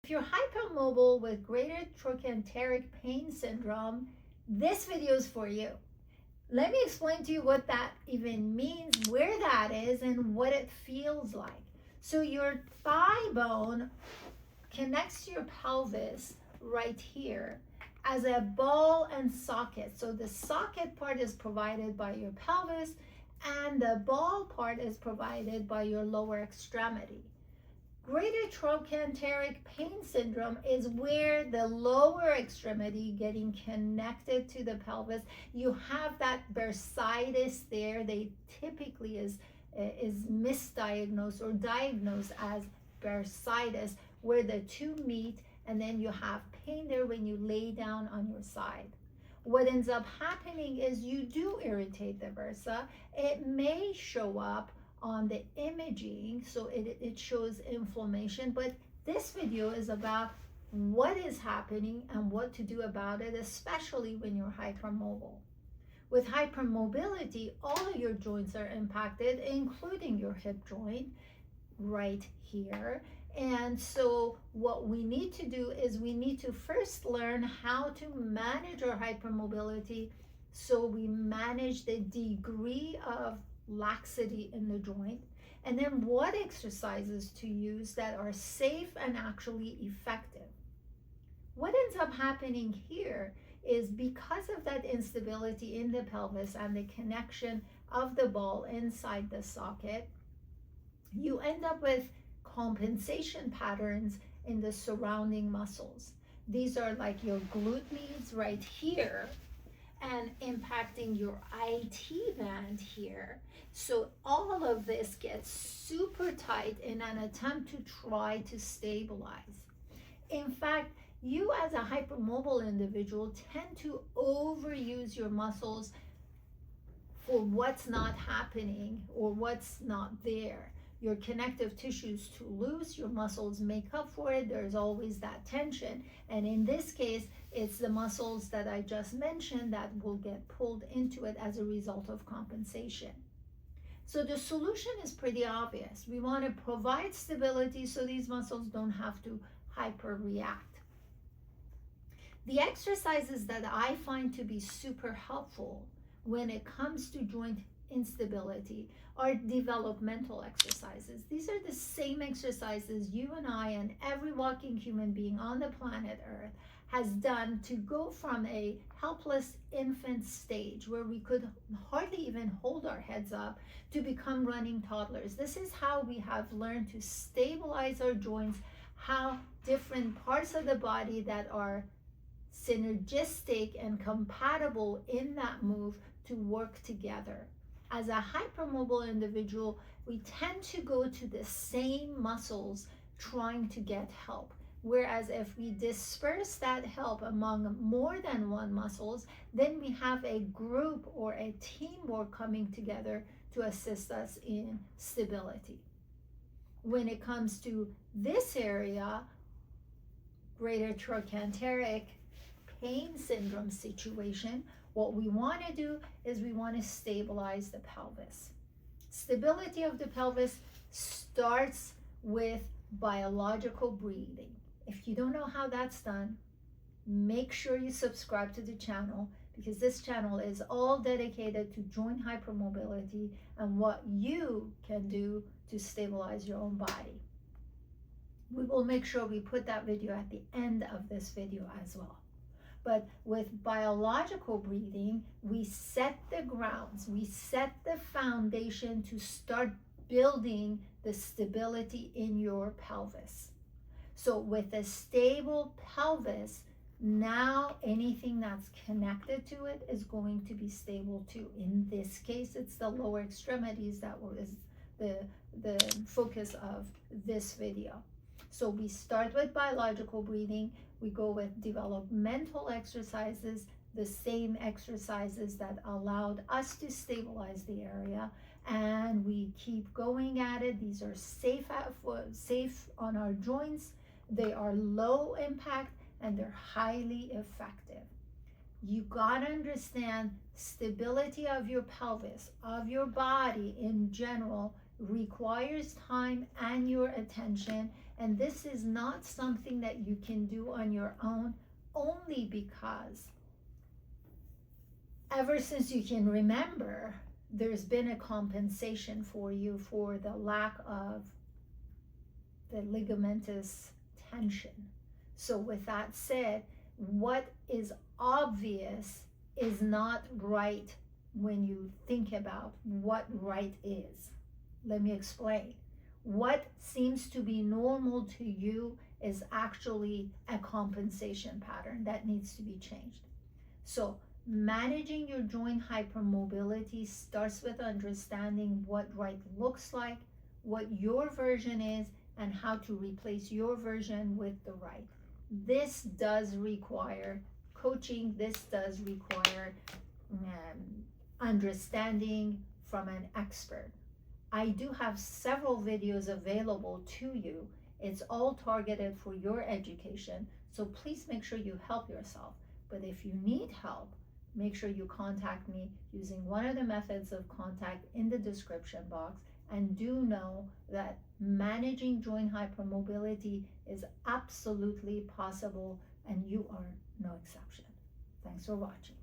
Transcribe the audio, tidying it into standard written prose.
If you're hypermobile with greater trochanteric pain syndrome, this video is for you. Let me explain to you what that even means, where that is, and what it feels like. So your thigh bone connects to your pelvis right here as a ball and socket. So the socket part is provided by your pelvis and the ball part is provided by your lower extremity. Greater trochanteric pain syndrome is where the lower extremity getting connected to the pelvis. You have that bursitis there. They typically is misdiagnosed or diagnosed as bursitis, where the two meet, and then you have pain there when you lay down on your side. What ends up happening is you do irritate the bursa. It may show up on the imaging, so it shows inflammation, but this video is about what is happening and what to do about it, especially when you're hypermobile. With hypermobility, all of your joints are impacted, including your hip joint right here. And so what we need to do is we need to first learn how to manage our hypermobility, so we manage the degree of laxity in the joint, and then what exercises to use that are safe and actually effective. What ends up happening here is because of that instability in the pelvis and the connection of the ball inside the socket, you end up with compensation patterns in the surrounding muscles. These are like your glute medius right here and impacting your IT band here. So all of this gets super tight in an attempt to try to stabilize. In fact, you as a hypermobile individual tend to overuse your muscles for what's not happening or what's not there. Your connective tissue is too loose, your muscles make up for it, there's always that tension. And in this case, it's the muscles that I just mentioned that will get pulled into it as a result of compensation. So the solution is pretty obvious. We want to provide stability so these muscles don't have to hyperreact. The exercises that I find to be super helpful when it comes to joint instability are developmental exercises. These are the same exercises you and I and every walking human being on the planet Earth has done to go from a helpless infant stage where we could hardly even hold our heads up to become running toddlers. This is how we have learned to stabilize our joints, how different parts of the body that are synergistic and compatible in that move to work together. As a hypermobile individual, we tend to go to the same muscles trying to get help. Whereas if we disperse that help among more than one muscles, then we have a group or a teamwork coming together to assist us in stability. When it comes to this area, greater trochanteric pain syndrome situation, what we want to do is we want to stabilize the pelvis. Stability of the pelvis starts with biological breathing. If you don't know how that's done, make sure you subscribe to the channel, because this channel is all dedicated to joint hypermobility and what you can do to stabilize your own body. We will make sure we put that video at the end of this video as well. But with biological breathing, we set the grounds, we set the foundation to start building the stability in your pelvis. So with a stable pelvis, now anything that's connected to it is going to be stable too. In this case, it's the lower extremities that was the focus of this video. So we start with biological breathing, we go with developmental exercises, the same exercises that allowed us to stabilize the area, and we keep going at it. These are safe on our joints, they are low impact, and they're highly effective. You gotta understand, stability of your pelvis, of your body in general, requires time and your attention, And this is not something that you can do on your own, only because ever since you can remember, there's been a compensation for you for the lack of the ligamentous tension. So with that said, what is obvious is not right when you think about what right is. Let me explain. What seems to be normal to you is actually a compensation pattern that needs to be changed. So managing your joint hypermobility starts with understanding what right looks like, what your version is, and how to replace your version with the right. This does require coaching. This does require understanding from an expert. I do have several videos available to you. It's all targeted for your education, so please make sure you help yourself. But if you need help, make sure you contact me using one of the methods of contact in the description box. And do know that managing joint hypermobility is absolutely possible, and you are no exception. Thanks for watching.